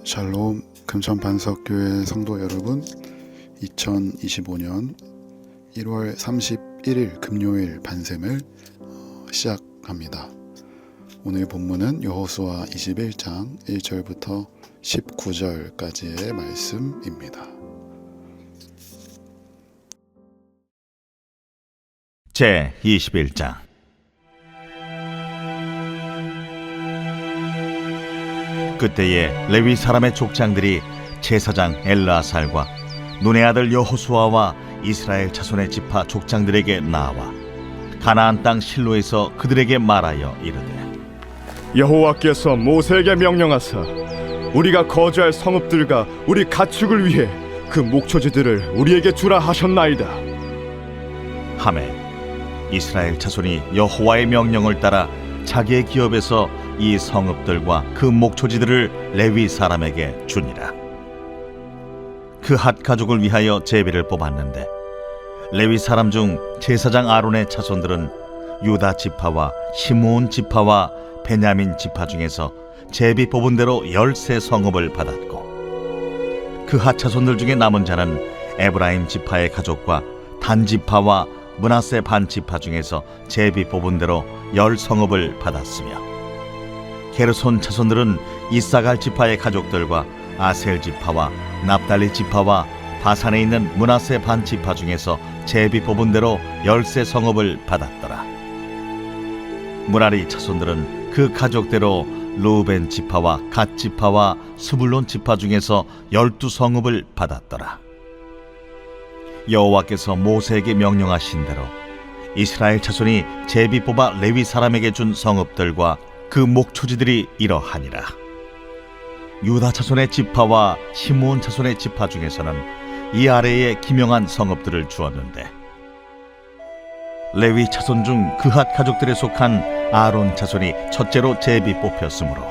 샬롬 금천반석교회 성도 여러분, 2025년 1월 31일 금요일 반셈을 시작합니다. 오늘 본문은 여호수아 21장 1절부터 19절까지의 말씀입니다. 제 21장. 그때에 레위 사람의 족장들이 제사장 엘르아살과 눈의 아들 여호수아와 이스라엘 자손의 지파 족장들에게 나와 가나안 땅 실로에서 그들에게 말하여 이르되, 여호와께서 모세에게 명령하사 우리가 거주할 성읍들과 우리 가축을 위해 그 목초지들을 우리에게 주라 하셨나이다 하매 이스라엘 자손이 여호와의 명령을 따라 자기의 기업에서 이 성읍들과 그 목초지들을 레위 사람에게 주니라. 그 핫 가족을 위하여 제비를 뽑았는데 레위 사람 중 제사장 아론의 자손들은 유다 지파와 시므온 지파와 베냐민 지파 중에서 제비 뽑은 대로 13 성읍을 받았고, 그 핫 자손들 중에 남은 자는 에브라임 지파의 가족과 단 지파와 므낫세 반 지파 중에서 제비 뽑은 대로 10 성읍을 받았으며, 게르손 자손들은 이사갈 지파의 가족들과 아셀 지파와 납달리 지파와 바산에 있는 므낫세 반 지파 중에서 제비 뽑은 대로 13 성읍을 받았더라. 무라리 자손들은 그 가족대로 르우벤 지파와 갓 지파와 스불론 지파 중에서 12 성읍을 받았더라. 여호와께서 모세에게 명령하신 대로 이스라엘 자손이 제비 뽑아 레위 사람에게 준 성읍들과 그 목초지들이 이러하니라. 유다 자손의 지파와 시므온 자손의 지파 중에서는 이 아래에 기명한 성읍들을 주었는데, 레위 자손 중 그핫 가족들에 속한 아론 자손이 첫째로 제비 뽑혔으므로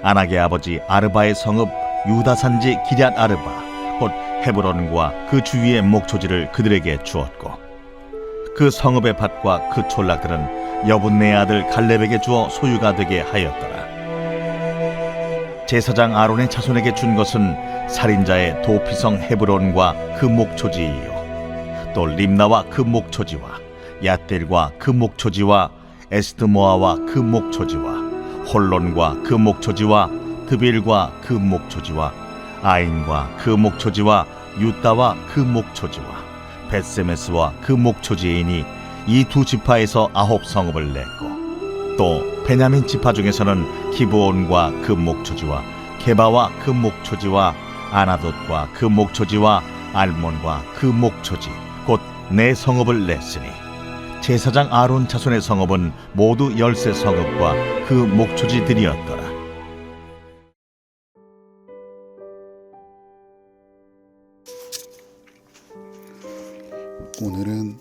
아낙의 아버지 아르바의 성읍 유다 산지 기럇 아르바 곧 헤브론과 그 주위의 목초지를 그들에게 주었고, 그 성읍의 밭과 그 촌락들은 여분네의 아들 갈렙에게 주어 소유가 되게 하였더라. 제사장 아론의 자손에게 준 것은 살인자의 도피성 헤브론과 그 목초지이요, 또 림나와 그 목초지와 얏델과 그 목초지와 에스드모아와 그 목초지와 홀론과 그 목초지와 드빌과 그 목초지와 아인과 그 목초지와 유다와 그 목초지와 벳세메스와 그 목초지이니 이 두 지파에서 9 성읍을 냈고, 또 베냐민 지파 중에서는 기브온과 그 목초지와 게바와 그 목초지와 아나돗과 그 목초지와 알몬과 그 목초지 곧 4 성읍을 냈으니 제사장 아론 자손의 성읍은 모두 13 성읍과 그 목초지들이었더라. 오늘은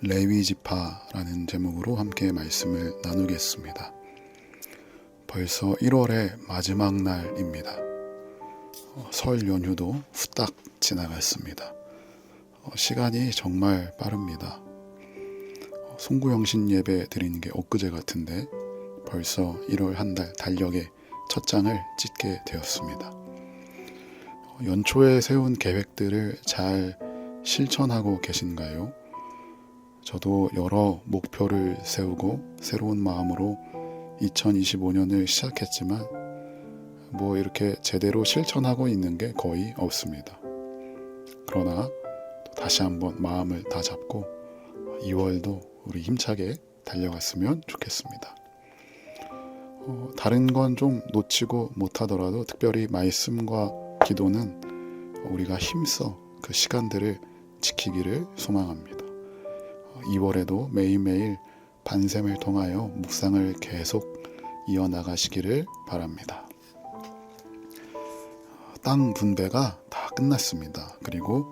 레위 지파라는 제목으로 함께 말씀을 나누겠습니다. 벌써 1월의 마지막 날입니다. 설 연휴도 후딱 지나갔습니다. 시간이 정말 빠릅니다. 송구영신 예배 드리는 게 엊그제 같은데 벌써 1월 한 달 달력의 첫 장을 찍게 되었습니다. 연초에 세운 계획들을 잘 실천하고 계신가요? 저도 여러 목표를 세우고 새로운 마음으로 2025년을 시작했지만 이렇게 제대로 실천하고 있는 게 거의 없습니다. 그러나 다시 한번 마음을 다잡고 2월도 우리 힘차게 달려갔으면 좋겠습니다. 다른 건 좀 놓치고 못하더라도 특별히 말씀과 기도는 우리가 힘써 그 시간들을 지키기를 소망합니다. 2월에도 매일매일 반셈을 통하여 묵상을 계속 이어나가시기를 바랍니다. 땅 분배가 다 끝났습니다. 그리고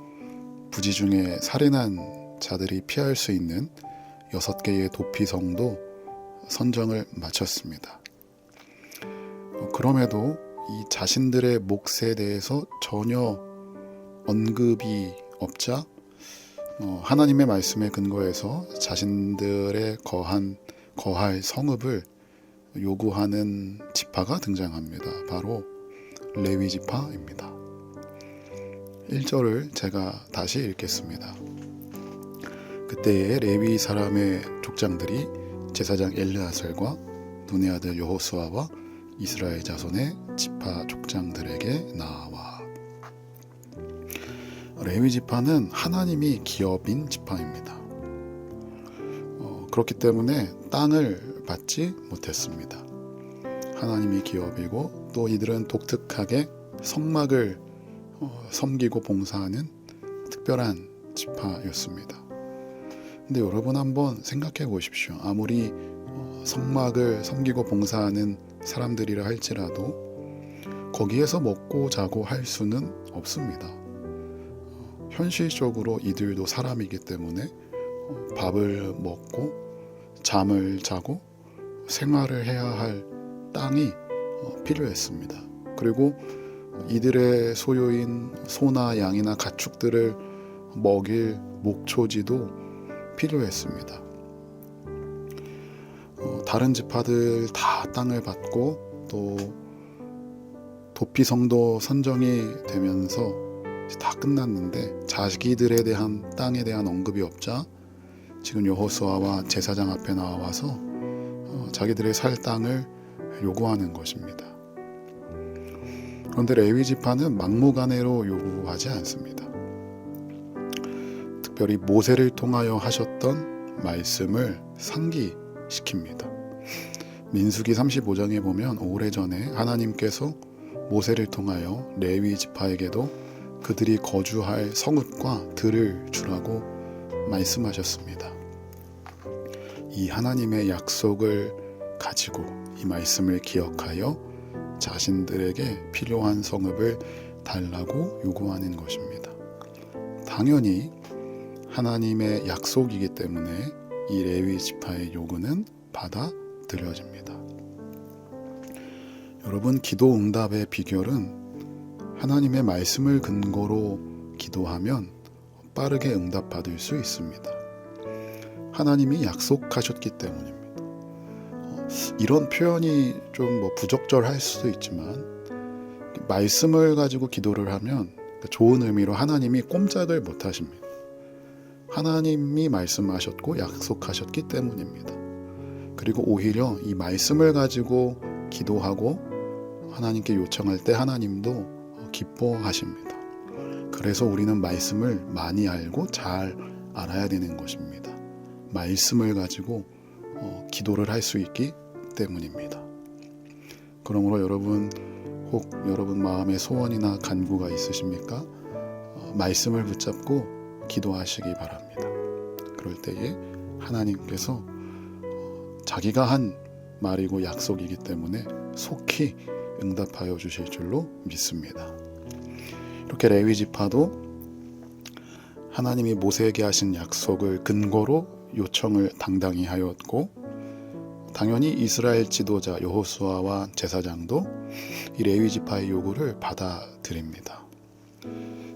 부지 중에 살인한 자들이 피할 수 있는 6개의 도피성도 선정을 마쳤습니다. 그럼에도 이 자신들의 몫에 대해서 전혀 언급이 없자 하나님의 말씀에 근거해서 자신들의 거할 성읍을 요구하는 지파가 등장합니다. 바로 레위 지파입니다. 1절을 제가 다시 읽겠습니다. 그때에 레위 사람의 족장들이 제사장 엘르아살과 눈의 아들 여호수아와 이스라엘 자손의 지파 족장들에게 나와. 레위 지파는 하나님이 기업인 지파입니다. 그렇기 때문에 땅을 받지 못했습니다. 하나님이 기업이고 또 이들은 독특하게 성막을 섬기고 봉사하는 특별한 지파였습니다. 근데 여러분 한번 생각해 보십시오. 아무리 성막을 섬기고 봉사하는 사람들이라 할지라도 거기에서 먹고 자고 할 수는 없습니다. 현실적으로 이들도 사람이기 때문에 밥을 먹고 잠을 자고 생활을 해야 할 땅이 필요했습니다. 그리고 이들의 소유인 소나 양이나 가축들을 먹일 목초지도 필요했습니다. 다른 지파들 다 땅을 받고 또 도피성도 선정이 되면서 다 끝났는데 자기들에 대한 땅에 대한 언급이 없자 지금 여호수아와 제사장 앞에 나와서 자기들의 살 땅을 요구하는 것입니다. 그런데 레위 지파는 막무가내로 요구하지 않습니다. 특별히 모세를 통하여 하셨던 말씀을 상기시킵니다. 민수기 35장에 보면 오래전에 하나님께서 모세를 통하여 레위 지파에게도 그들이 거주할 성읍과 들을 주라고 말씀하셨습니다. 이 하나님의 약속을 가지고 이 말씀을 기억하여 자신들에게 필요한 성읍을 달라고 요구하는 것입니다. 당연히 하나님의 약속이기 때문에 이 레위 지파의 요구는 받아들여집니다. 여러분, 기도 응답의 비결은 하나님의 말씀을 근거로 기도하면 빠르게 응답받을 수 있습니다. 하나님이 약속하셨기 때문입니다. 이런 표현이 좀 부적절할 수도 있지만 말씀을 가지고 기도를 하면 좋은 의미로 하나님이 꼼짝을 못 하십니다. 하나님이 말씀하셨고 약속하셨기 때문입니다. 그리고 오히려 이 말씀을 가지고 기도하고 하나님께 요청할 때 하나님도 기뻐하십니다. 그래서 우리는 말씀을 많이 알고 잘 알아야 되는 것입니다. 말씀을 가지고 기도를 할 수 있기 때문입니다. 그러므로 여러분, 혹 여러분 마음에 소원이나 간구가 있으십니까? 말씀을 붙잡고 기도하시기 바랍니다. 그럴 때에 하나님께서 자기가 한 말이고 약속이기 때문에 속히 응답하여 주실 줄로 믿습니다. 이렇게 레위 지파도 하나님이 모세에게 하신 약속을 근거로 요청을 당당히 하였고, 당연히 이스라엘 지도자 여호수아와 제사장도 이 레위 지파의 요구를 받아들입니다.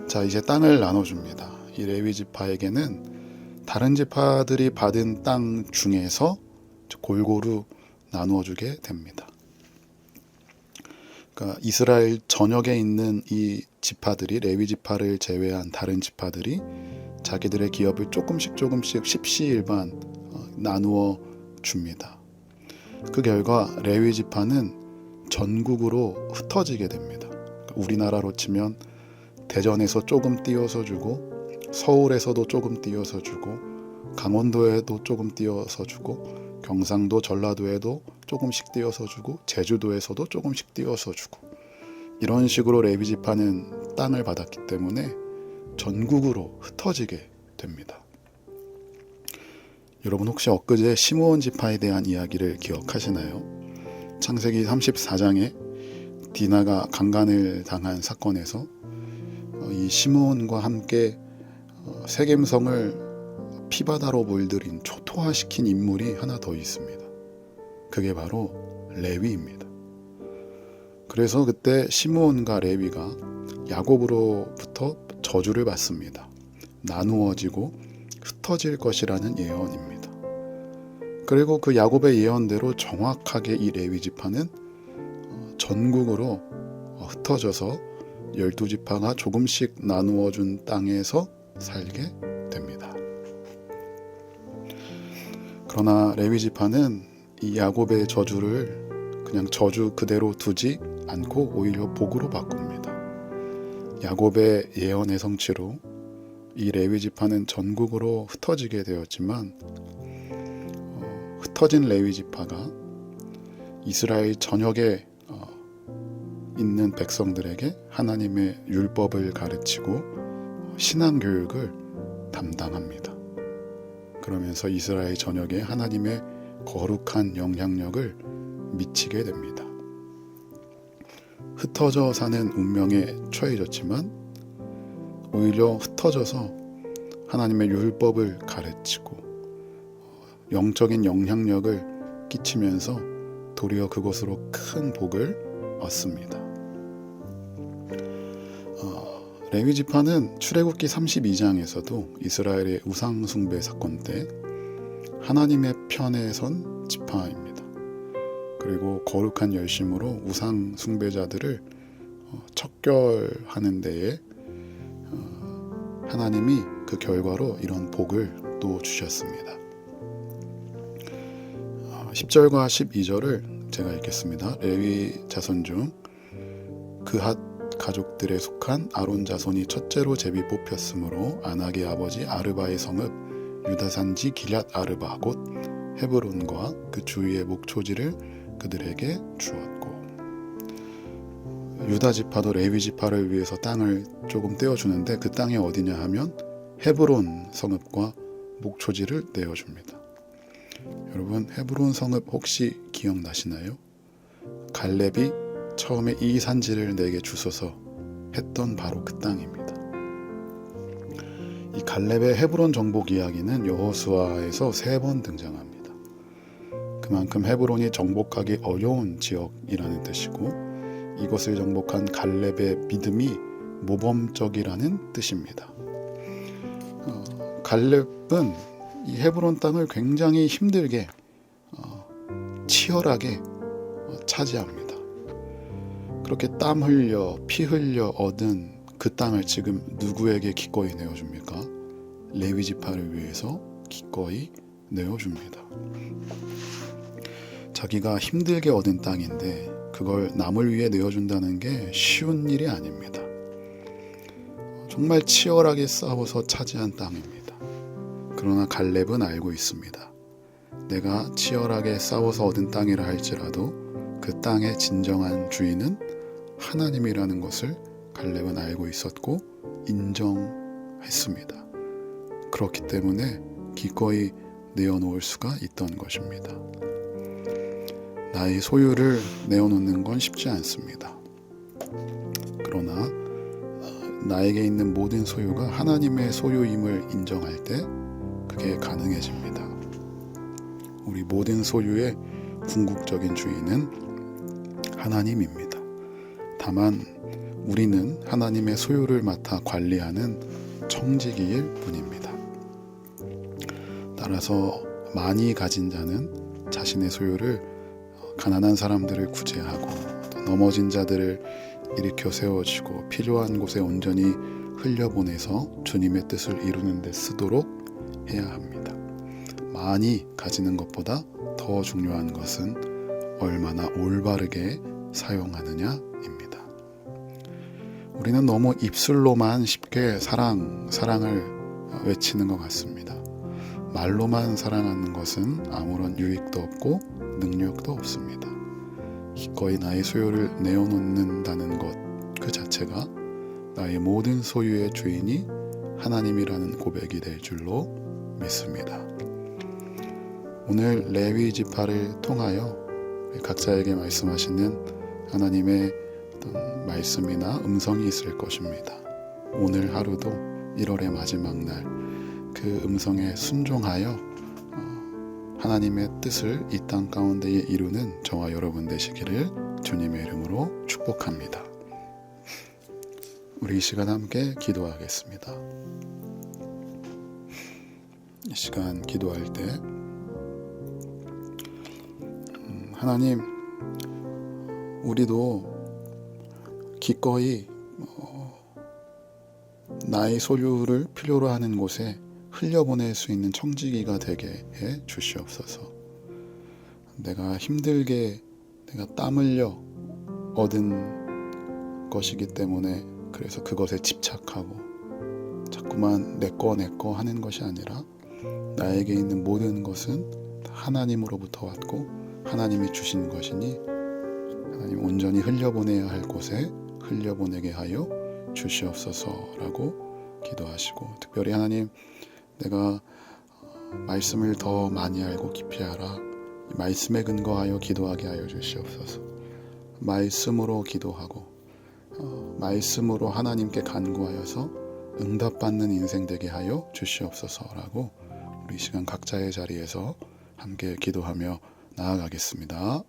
자, 이제 땅을 나눠줍니다. 이 레위 지파에게는 다른 지파들이 받은 땅 중에서 골고루 나누어주게 됩니다. 그러니까 이스라엘 전역에 있는 이 지파들이, 레위 지파를 제외한 다른 지파들이 자기들의 기업을 조금씩 십시일반 나누어 줍니다. 그 결과 레위 지파는 전국으로 흩어지게 됩니다. 우리나라로 치면 대전에서 조금 띄워서 주고, 서울에서도 조금 띄워서 주고, 강원도에도 조금 띄워서 주고, 경상도, 전라도에도 조금씩 띄워서 주고, 제주도에서도 조금씩 띄워서 주고, 이런 식으로 레위 지파는 땅을 받았기 때문에 전국으로 흩어지게 됩니다. 여러분, 혹시 엊그제 시므온 지파에 대한 이야기를 기억하시나요? 창세기 34장에 디나가 강간을 당한 사건에서 이 시므온과 함께 세겜성을 피바다로 물들인, 초토화시킨 인물이 하나 더 있습니다. 그게 바로 레위입니다. 그래서 그때 시므온과 레위가 야곱으로부터 저주를 받습니다. 나누어지고 흩어질 것이라는 예언입니다. 그리고 그 야곱의 예언대로 정확하게 이 레위 지파는 전국으로 흩어져서 12지파가 조금씩 나누어준 땅에서 살게 됩니다. 그러나 레위지파는 이 야곱의 저주를 그냥 저주 그대로 두지 않고 오히려 복으로 바꿉니다. 야곱의 예언의 성취로 이 레위지파는 전국으로 흩어지게 되었지만 흩어진 레위지파가 이스라엘 전역에 있는 백성들에게 하나님의 율법을 가르치고 신앙교육을 담당합니다. 그러면서 이스라엘 전역에 하나님의 거룩한 영향력을 미치게 됩니다. 흩어져 사는 운명에 처해졌지만 오히려 흩어져서 하나님의 율법을 가르치고 영적인 영향력을 끼치면서 도리어 그것으로 큰 복을 얻습니다. 레위지파는 출애굽기 32장에서도 이스라엘의 우상 숭배 사건 때 하나님의 편에 선 지파입니다. 그리고 거룩한 열심으로 우상 숭배자들을 척결하는 데에 하나님이 그 결과로 이런 복을 또 주셨습니다. 10절과 12절을 제가 읽겠습니다. 레위 자손 중 그핫 가족들에 속한 아론 자손이 첫째로 제비 뽑혔으므로 아낙의 아버지 아르바의 성읍 유다 산지 기럇 아르바 곧 헤브론과 그 주위의 목초지를 그들에게 주었고, 유다 지파도 레위 지파를 위해서 땅을 조금 떼어주는데 그 땅이 어디냐 하면 헤브론 성읍과 목초지를 떼어줍니다. 여러분, 헤브론 성읍 혹시 기억나시나요? 갈렙이 처음에 이 산지를 내게 주소서 했던 바로 그 땅입니다. 이 갈렙의 헤브론 정복 이야기는 여호수아에서 3번 등장합니다. 그만큼 헤브론이 정복하기 어려운 지역이라는 뜻이고, 이것을 정복한 갈렙의 믿음이 모범적이라는 뜻입니다. 갈렙은 이 헤브론 땅을 굉장히 힘들게 치열하게 차지합니다. 그렇게 땀 흘려 피 흘려 얻은 그 땅을 지금 누구에게 기꺼이 내어줍니까? 레위 지파를 위해서 기꺼이 내어줍니다. 자기가 힘들게 얻은 땅인데 그걸 남을 위해 내어준다는 게 쉬운 일이 아닙니다. 정말 치열하게 싸워서 차지한 땅입니다. 그러나 갈렙은 알고 있습니다. 내가 치열하게 싸워서 얻은 땅이라 할지라도 그 땅의 진정한 주인은 하나님이라는 것을 갈렙은 알고 있었고 인정했습니다. 그렇기 때문에 기꺼이 내어놓을 수가 있던 것입니다. 나의 소유를 내어놓는 건 쉽지 않습니다. 그러나 나에게 있는 모든 소유가 하나님의 소유임을 인정할 때 그게 가능해집니다. 우리 모든 소유의 궁극적인 주인은 하나님입니다. 다만 우리는 하나님의 소유를 맡아 관리하는 청지기일 뿐입니다. 따라서 많이 가진 자는 자신의 소유를 가난한 사람들을 구제하고 또 넘어진 자들을 일으켜 세워주고 필요한 곳에 온전히 흘려보내서 주님의 뜻을 이루는 데 쓰도록 해야 합니다. 많이 가지는 것보다 더 중요한 것은 얼마나 올바르게 사용하느냐입니다. 우리는 너무 입술로만 쉽게 사랑을 외치는 것 같습니다. 말로만 사랑하는 것은 아무런 유익도 없고 능력도 없습니다. 기꺼이 나의 소유를 내어놓는다는 것 그 자체가 나의 모든 소유의 주인이 하나님이라는 고백이 될 줄로 믿습니다. 오늘 레위 지파를 통하여 각자에게 말씀하시는 하나님의 어떤 말씀이나 음성이 있을 것입니다. 오늘 하루도 1월의 마지막 날 그 음성에 순종하여 하나님의 뜻을 이 땅 가운데에 이루는 저와 여러분 되시기를 주님의 이름으로 축복합니다. 우리 이 시간 함께 기도하겠습니다. 이 시간 기도할 때 하나님, 우리도 기꺼이 나의 소유를 필요로 하는 곳에 흘려보낼 수 있는 청지기가 되게 해 주시옵소서. 내가 힘들게 내가 땀 흘려 얻은 것이기 때문에 그래서 그것에 집착하고 자꾸만 내 거 하는 것이 아니라 나에게 있는 모든 것은 하나님으로부터 왔고 하나님이 주신 것이니 하나님 온전히 흘려보내야 할 곳에 흘려보내게 하여 주시옵소서라고 기도하시고, 특별히 하나님, 내가 말씀을 더 많이 알고 깊이 알아 말씀에 근거하여 기도하게 하여 주시옵소서. 말씀으로 기도하고 말씀으로 하나님께 간구하여서 응답받는 인생 되게 하여 주시옵소서라고 우리 이 시간 각자의 자리에서 함께 기도하며 나아가겠습니다.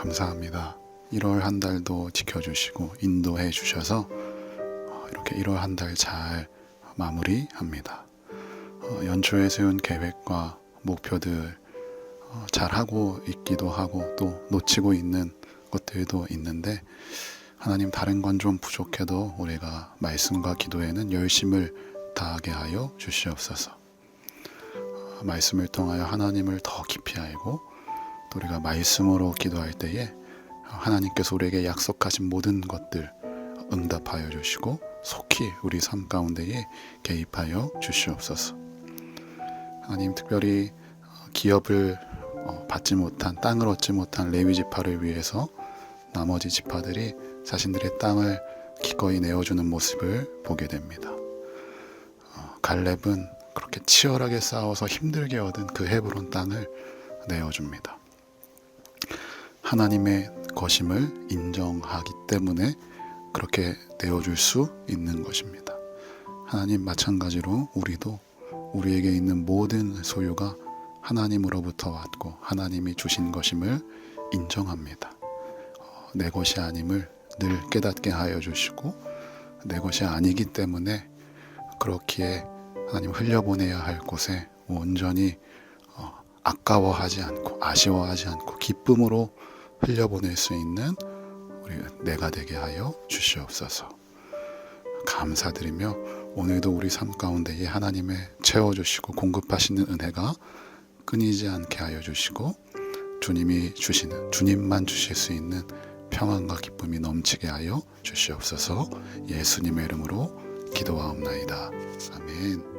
감사합니다. 1월 한 달도 지켜주시고 인도해 주셔서 이렇게 1월 한 달 잘 마무리합니다. 연초에 세운 계획과 목표들 잘 하고 있기도 하고 또 놓치고 있는 것들도 있는데 하나님 다른 건 좀 부족해도 우리가 말씀과 기도에는 열심을 다하게 하여 주시옵소서. 말씀을 통하여 하나님을 더 깊이 알고 또 우리가 말씀으로 기도할 때에 하나님께서 우리에게 약속하신 모든 것들 응답하여 주시고 속히 우리 삶 가운데에 개입하여 주시옵소서. 하나님 특별히 기업을 받지 못한 땅을 얻지 못한 레위 지파를 위해서 나머지 지파들이 자신들의 땅을 기꺼이 내어주는 모습을 보게 됩니다. 갈렙은 그렇게 치열하게 싸워서 힘들게 얻은 그 헤브론 땅을 내어줍니다. 하나님의 것임을 인정하기 때문에 그렇게 내어줄 수 있는 것입니다. 하나님 마찬가지로 우리도 우리에게 있는 모든 소유가 하나님으로부터 왔고 하나님이 주신 것임을 인정합니다. 내 것이 아님을 늘 깨닫게 하여 주시고 내 것이 아니기 때문에 그렇기에 하나님 흘려보내야 할 곳에 온전히 아까워하지 않고 아쉬워하지 않고 기쁨으로 흘려보낼 수 있는 우리 내가 되게 하여 주시옵소서. 감사드리며 오늘도 우리 삶 가운데에 하나님의 채워주시고 공급하시는 은혜가 끊이지 않게 하여 주시고 주님이 주시는 주님만 주실 수 있는 평안과 기쁨이 넘치게 하여 주시옵소서. 예수님의 이름으로 기도하옵나이다. 아멘.